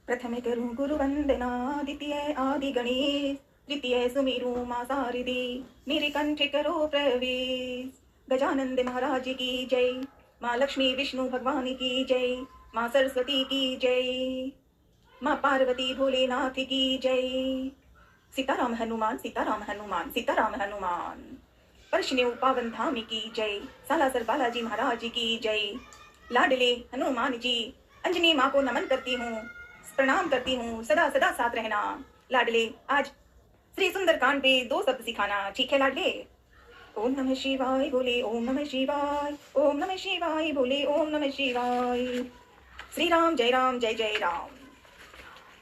प्रथमे करूं गुरु वंदना, द्वितीय आदि गणेश, तृतीय सुमेरु मां सारिदी, मेरे कंठ करो प्रवेश। गजानंद महाराज की जय, माँ लक्ष्मी विष्णु भगवान की जय, माँ सरस्वती की जय, माँ पार्वती भोलेनाथ की जय। सीताराम हनुमान, सीताराम हनुमान, सीताराम हनुमान। परशुनेव पावन धाम की जय, सालासर बालाजी महाराज की जय। लाडले हनुमान जी, अंजनी माँ को नमन करती हूँ, प्रणाम करती हूँ, सदा सदा साथ रहना। लाडले आज श्री सुंदरकांड पे 2 शब्द सिखाना, ठीक है लाडले? ओम नमः शिवाय बोले, ओम नमः शिवाय, ओम नमः शिवाय बोले, ओम नमः शिवाय। श्री राम जय राम जय जय राम।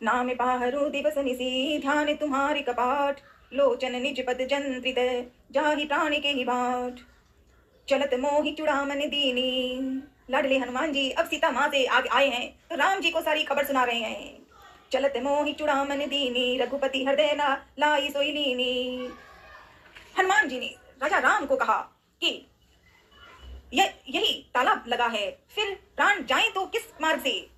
नाम पाहरो दिवस निसी, ध्यान तुम्हारे कपाट, लोचन निज पद जंत्रित, जाहि प्राण के ही बाट। चलत मोहि चुड़ामन दीनी। लाडले हनुमान जी अब सीता माँ से आगे आए हैं तो राम जी को सारी खबर सुना रहे हैं। चलत मोहि चुड़ामन दीनी, रघुपति हृदय लाई सोई लीनी। हनुमान जी ने राजा राम को कहा कि यही तालाब लगा है, फिर प्राण जाए तो किस मार्ग से?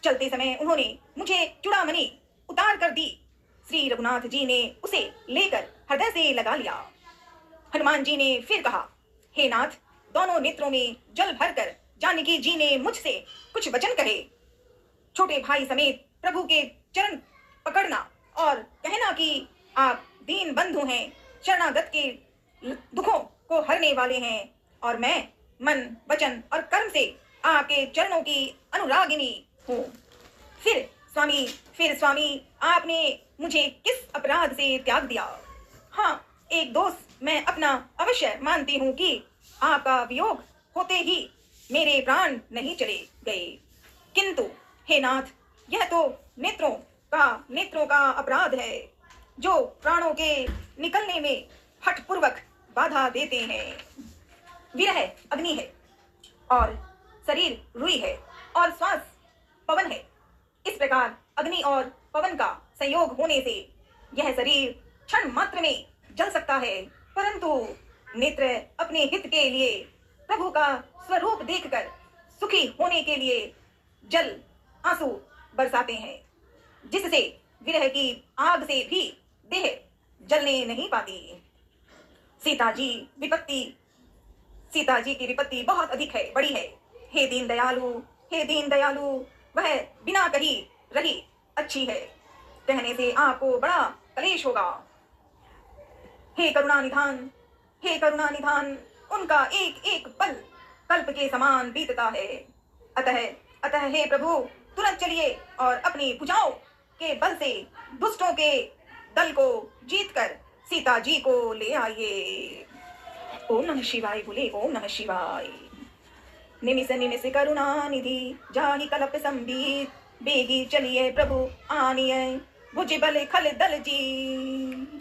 चलते समय उन्होंने मुझे चुड़ामणि उतार कर दी। श्री रघुनाथ जी ने उसे लेकर हृदय से लगा लिया। हनुमान जी ने फिर कहा, हे नाथ, दोनों नेत्रों में जल भरकर जानकी जी ने मुझसे कुछ वचन कहे। छोटे भाई समेत प्रभु के चरण पकड़ना और कहना कि आप दीन बंधु हैं, शरणागत के दुखों को हरने वाले हैं, और मैं मन वचन और कर्म से आपके चरणों की अनुरागिनी हूँ। फिर स्वामी आपने मुझे किस अपराध से त्याग दिया? हाँ, एक दोष मैं अपना अवश्य मानती हूँ कि आपका वियोग होते ही मेरे प्राण नहीं चले गए, किंतु हे नाथ, यह तो नेत्रों का अपराध है, जो प्राणों के निकलने में हठपूर्वक बाधा देते हैं। विरह अग्नि है और शरीर रुई है और श्वास पवन है। इस प्रकार अग्नि और पवन का संयोग होने से यह शरीर क्षण मात्र में जल सकता है, परंतु नेत्र अपने हित के लिए, प्रभु का स्वरूप देखकर सुखी होने के लिए जल आंसू बरसाते हैं, जिससे विरह की आग से भी देह जलने नहीं पाती। सीता जी की विपत्ति बहुत अधिक है, बड़ी है। हे दीन दयालु, वह बिना कही रही अच्छी है, कहने से आपको बड़ा कलेश होगा। हे करुणा निधान, उनका एक एक पल कल्प के समान बीतता है। अतः हे प्रभु, तुरंत चलिए और अपनी भुजाओं के बल से दुष्टों के दल को जीतकर सीता जी को ले आइए। ओम नमः शिवाय बोले, ओम नमः शिवाय। निमिष करुणा निधि, जाहि कलप संबीत, बेगी चलिए प्रभु आनिए, भुज बल खल दल जी।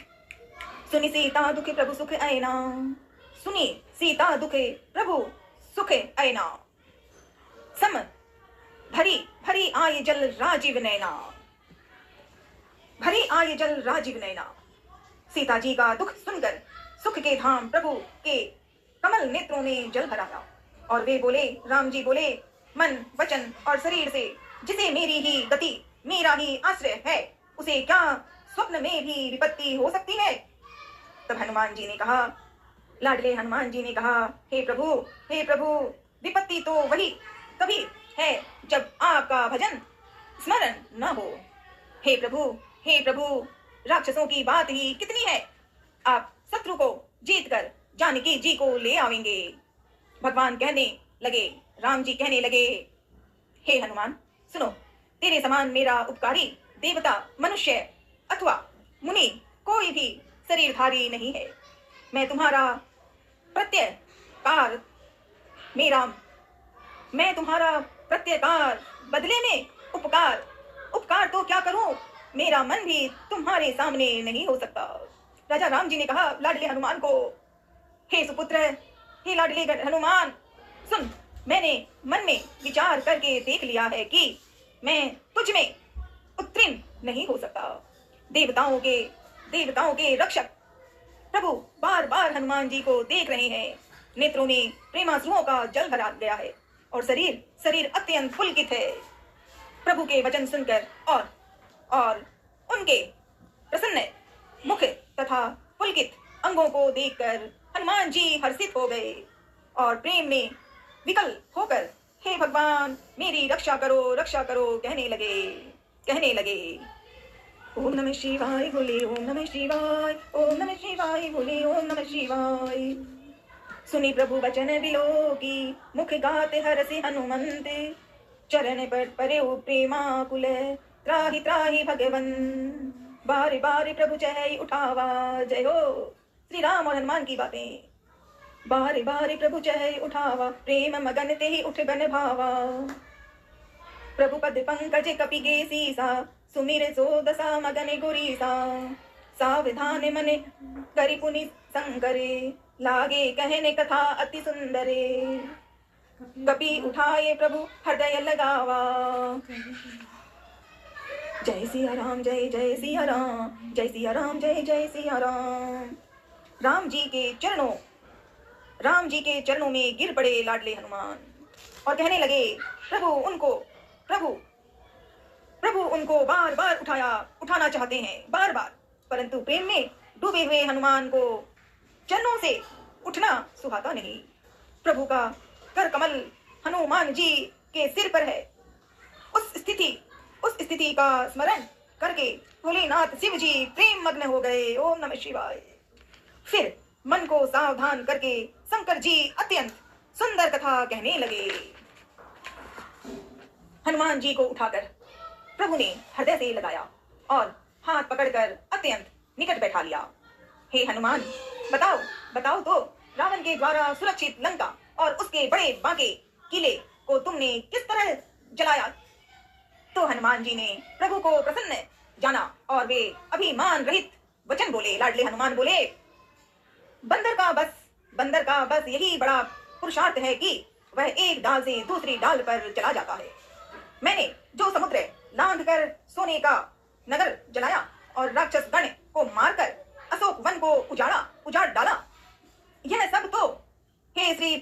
सुनि सीता दुखे प्रभु सुख ऐना, सुनी सीता दुखे प्रभु सुख ऐना। सम भरी भरी आए जल राजीव नैना, सीता जी का दुख सुनकर सुख के धाम प्रभु के कमल नेत्रों में जल भराया, और वे बोले, राम जी बोले, मन वचन और शरीर से जिसे मेरी ही गति, मेरा ही आश्रय है, उसे क्या स्वप्न में भी विपत्ति हो सकती है? तब लाडले हनुमान जी ने कहा, हे प्रभु, विपत्ति तो वही कभी है जब आपका भजन स्मरण न हो। हे प्रभु, राक्षसों की बात ही कितनी है, आप शत्रु को जीतकर जानकी जी को ले आवेंगे। भगवान कहने लगे, राम जी कहने लगे, हे हनुमान, सुनो, तेरे समान मेरा उपकारी देवता, मनुष्य अथवा मुनि कोई भी शरीरधारी नहीं है। मैं तुम्हारा प्रत्यकार बदले में उपकार तो क्या करूं, मेरा मन भी तुम्हारे सामने नहीं हो सकता। राजा राम जी ने कहा लाडले हनुमान को, हे सुपुत्र, हे लाडले हनुमान, सुन, मैंने मन में विचार करके देख लिया है कि मैं तुझ में उत्तीर्ण नहीं हो सकता। देवताओं के रक्षक प्रभु बार बार हनुमान जी को देख रहे हैं। नेत्रों में प्रेमाश्रुओं का जल भरा गया है और शरीर अत्यंत पुलकित है। प्रभु के वचन सुनकर और उनके प्रसन्न मुख तथा पुलकित अंगों को देखकर हनुमान जी हर्षित हो गए और प्रेम में विकल होकर हे भगवान मेरी रक्षा करो कहने लगे। ओम नमः शिवाय बोले, ओम नमः शिवाय, ओम नमः शिवाय बोले, ओम नमः शिवाय। सुनी प्रभु वचन विलोकी, मुख गाते हरसि हनुमंत, चरण पर परे प्रेमाकुल, त्राहि त्राहि भगवन। बारे बारे प्रभु चढ़ाई उठावा, जय हो श्री राम और हनुमान की बातें। बारे बारे प्रभु चढ़ाई उठावा, प्रेम मगन ते ही उठ गन भावा। प्रभु पद पंकज कपि गे सीसा, सुमिर सो दशा मगन गुरीसा। सावधान मन करि पुनि संकरे, लागे कहने कथा अति सुंदरे। कपि उठाए प्रभु हृदय लगावा, जय सिया राम जय जय सिया राम, जय सिया राम जय जय सिया राम। राम जी के चरणों में गिर पड़े लाडले हनुमान और कहने लगे प्रभु उनको बार बार उठाना चाहते हैं, बार बार, परंतु प्रेम में डूबे हुए हनुमान को चरणों से उठना सुहाता नहीं। प्रभु का कर कमल हनुमान जी के सिर पर है। उस स्थिति का स्मरण करके भोलेनाथ शिव जी प्रेम मग्न हो गए। ओम नमः शिवाय। फिर मन को सावधान करके शंकर जी अत्यंत सुंदर कथा कहने लगे। हनुमान जी को उठाकर प्रभु ने हृदय से लगाया और हाथ पकड़कर अत्यंत निकट बैठा लिया। हे हनुमान, बताओ तो रावण के द्वारा सुरक्षित लंका और उसके बड़े बांके किले को तुमने किस तरह जलाया। तो हनुमान जी ने प्रभु को प्रसन्न जाना और वे अभिमान रहित वचन बोले। लाडले हनुमान बोले, बंदर का बस यही बड़ा पुरुषार्थ है कि वह एक डाल से दूसरी डाल पर चला जाता है। मैंने जो समुद्र लांघ कर सोने का नगर जलाया और राक्षस गण को मारकर अशोक वन को उजाड़ डाला, यह सब तो हे श्री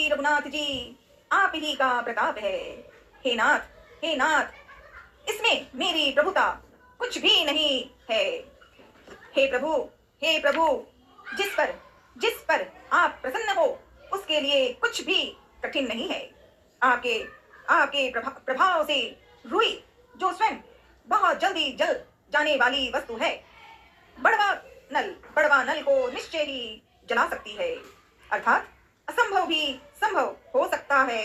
रघुनाथ जी आप ही का प्रताप है। हे नाथ, इसमें मेरी प्रभुता कुछ भी नहीं है। हे प्रभु, जिस पर आप प्रसन्न हो उसके लिए कुछ भी कठिन नहीं है। आपके प्रभाव से रुई, जो स्वयं बहुत जल्दी जल जाने वाली वस्तु है, बड़वा नल को निश्चय ही जला सकती है, अर्थात असंभव भी संभव हो सकता है।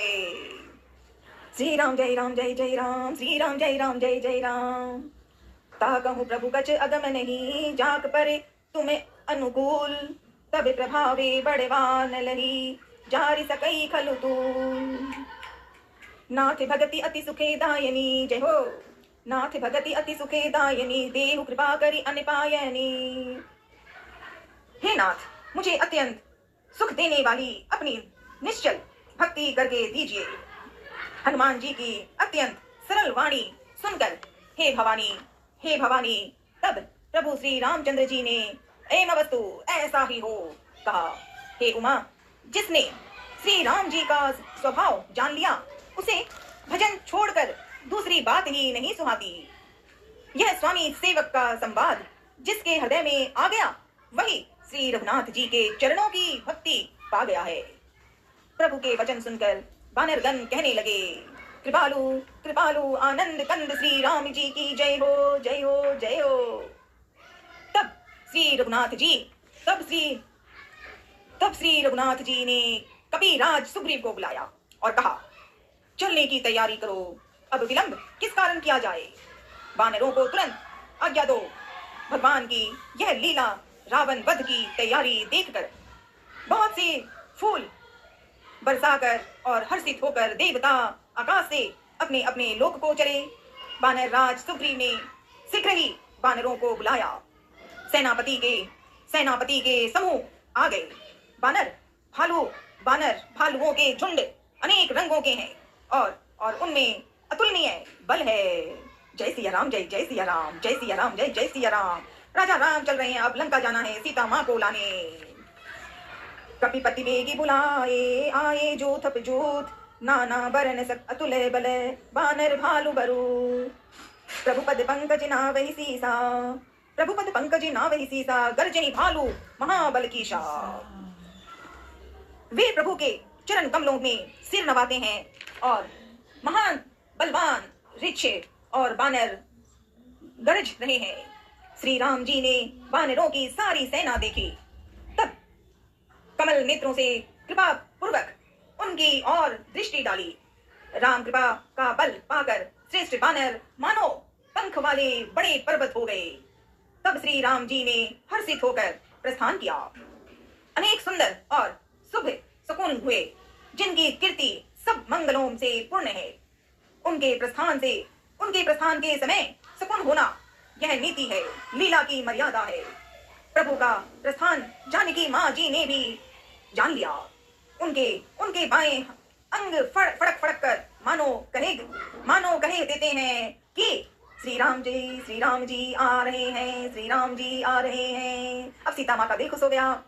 श्री राम जय राम जय जय राम, श्री राम जय राम जय जय राम। ता कहूँ प्रभु कछ अगम नहीं, जाक पर तुम्हें अनुकूल, तब प्रभावे बड़वा नलही, जारी सकई खलु तूल। नाथ भगति अति सुखे दायनी, जय हो नाथ भगति अति सुखे दायनी, देहु कृपा करी अनिपायनी। हे नाथ, मुझे अत्यंत सुख देने वाली अपनी निश्चल भक्ति करके दीजिए। हनुमान जी की अत्यंत सरल वाणी सुनकर हे भवानी, तब प्रभु श्री रामचंद्र जी ने एम वस्तु ऐसा ही हो कहा। हे उमा, जिसने श्री राम जी का स्वभाव जान लिया, उसे भजन छोड़कर दूसरी बात ही नहीं सुहाती। यह स्वामी सेवक का संवाद जिसके हृदय में आ गया, वही श्री रघुनाथ जी के चरणों की भक्ति पा गया है। प्रभु के वचन सुनकर वानरगण कहने लगे, कृपालु आनंद कंद श्री राम जी की जय हो जय हो जय हो। तब श्री रघुनाथ जी ने कपिराज सुग्रीव को बुलाया और कहा, चलने की तैयारी करो, अब विलंब किस कारण किया जाए। वानरों को तुरंत आज्ञा दो। भगवान की यह लीला रावण वध की तैयारी देखकर बहुत से फूल बरसाकर और हर्षित होकर देवता आकाश से अपने अपने लोक को चले। वानर राज सुग्रीव ने शीघ्र ही वानरों को बुलाया। सेनापति के समूह आ गए। वानर भालुओं के झुंड अनेक रंगों के हैं और उनमें अतुलनीय बल है। जय सिया राम जय जय सिया राम, जय सिया राम जय जय सिया राम। राजा राम चल रहे हैं, अब लंका जाना है सीता माँ को लाने। कपिपति बेगी बुलाए, आए जोत नाना बरन सक अतुलय बल बानर भालु बरु प्रभुपद पंकज नावहि सीसा प्रभुपद पंकज नावहि सीसा गर्जनी भालू महाबल की शाह। वे प्रभु के चरण कमलों में सिर नवाते हैं और महान बलवान ऋक्ष और बानर गरज रहे हैं। श्री राम जी ने बानरों की सारी सेना देखी, तब कमल नेत्रों से कृपा पूर्वक उनकी और दृष्टि डाली। राम कृपा का बल पाकर श्रेष्ठ बानर मानो पंख वाले बड़े पर्वत हो गए। तब श्री राम जी ने हर्षित होकर प्रस्थान किया। अनेक सुंदर और शुभ शकुन हुए, जिनकी कीर्ति सब मंगलों से पूर्ण है। उनके प्रस्थान के समय शकुन होना यह नीति है, लीला की मर्यादा है। प्रभु का प्रस्थान जानकी माँ जी ने भी जान लिया। उनके बाएं अंग फड़क फड़क कर मानो कहे देते हैं कि श्री राम जी आ रहे हैं, श्री राम जी आ रहे हैं। अब सीता माँ का दिल खुश हो गया।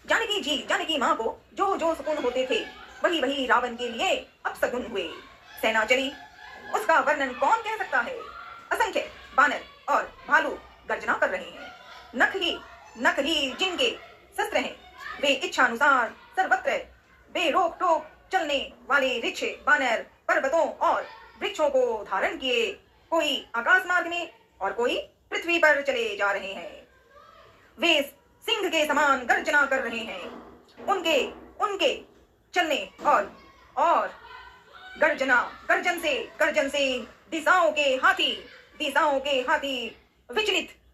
जानकी माँ को जो जो सुकून होते थे वही रावण के लिए अब सगुन हुए। सेना चली, उसका वर्णन कौन कह सकता है। असंख्य बानर और भालू गर्जना कर रहे हैं। नख ही जिनके शस्त्र हैं, वे इच्छानुसार सर्वत्र बेरोक टोक चलने वाले ऋक्ष बानर पर्वतों और वृक्षों को धारण किए कोई आकाश मार्ग में और कोई पृथ्वी पर चले जा रहे हैं। वे सिंह के समान गर्जना कर रहे हैं। उनके चलने और गर्जन से दिशाओं के हाथी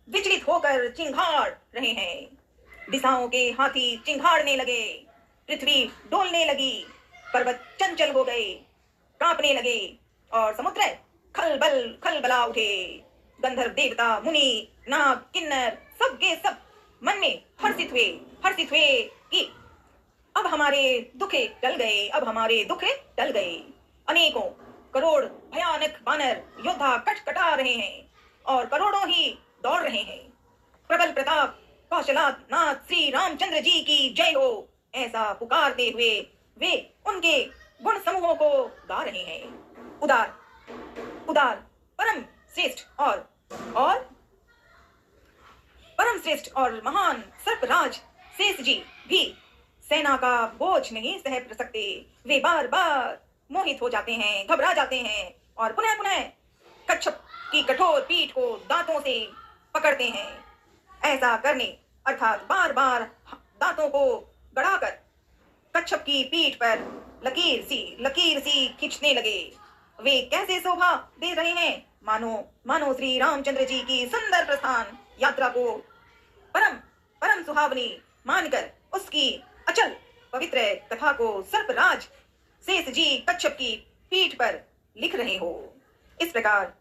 विचलित होकर चिंघाड़ रहे हैं। दिशाओं के हाथी चिंघाड़ने लगे, पृथ्वी डोलने लगी, पर्वत चंचल हो गए, कांपने लगे और समुद्र खलबला उठे। गंधर्व देवता मुनि नाग किन्नर सबके सब मन में हर्षित हुए कि अब हमारे दुख टल गए। अनेकों करोड़ भयानक बानर योद्धा कटकटा रहे हैं और करोड़ों ही दौड़ रहे हैं। प्रबल प्रताप कौशलात नाथ श्री रामचंद्र जी की जय हो, ऐसा पुकारते हुए वे उनके गुण समूहों को गा रहे हैं। उदार परम श्रेष्ठ और महान सर्पराज शेष जी भी सेना का बोझ नहीं सह सकते। वे बार बार मोहित हो जाते हैं, घबरा जाते हैं और पुनः कच्छप की कठोर पीठ को दांतों से पकड़ते हैं। ऐसा करने अर्थात बार बार दांतों को गड़ाकर कच्छप की पीठ पर लकीर सी खींचने लगे। वे कैसे शोभा दे रहे हैं, मानो श्री रामचंद्र जी की सुंदर प्रस्थान यात्रा को परम सुहावनी मानकर उसकी अचल पवित्र कथा को सर्पराज शेष जी कच्छप की पीठ पर लिख रहे हो। इस प्रकार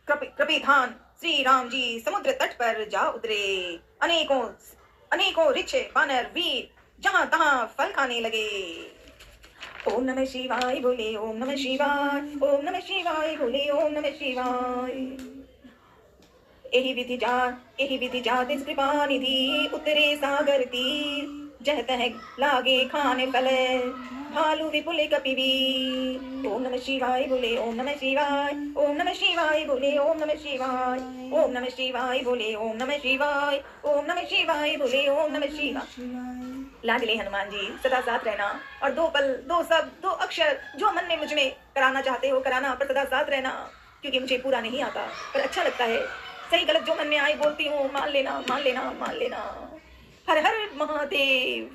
कृपिधान श्री राम जी समुद्र तट पर जा उतरे। अनेकों ऋक्ष बानर वीर जहां तहां फल खाने लगे। ओम नमः शिवाय बोले, ओम नमः शिवाय, ओम नमः शिवाय बोले, ओम नमः शिवाय। एहि विधि जात कृपा निधि, उतरे सागर तीर, जह तह लागे खाने फल, भालू विपुल कपिवीर। ओम नमः शिवाय बोले, ओम नमः शिवाय, ओम नमः शिवाय बोले, ओम नमः शिवाय, ओम नमः शिवाय बोले, ओम नमः शिवाय, ओम नमः शिवाय बोले, ओम नमः शिवाय। लाडले हनुमान जी सदा साथ रहना और दो पल दो शब्द दो अक्षर जो मन में मुझ में कराना चाहते हो कराना, पर सदा साथ रहना, क्योंकि मुझे पूरा नहीं आता पर अच्छा लगता है। सही गलत जो मन में आए बोलती हूँ, मान लेना। हर हर महादेव।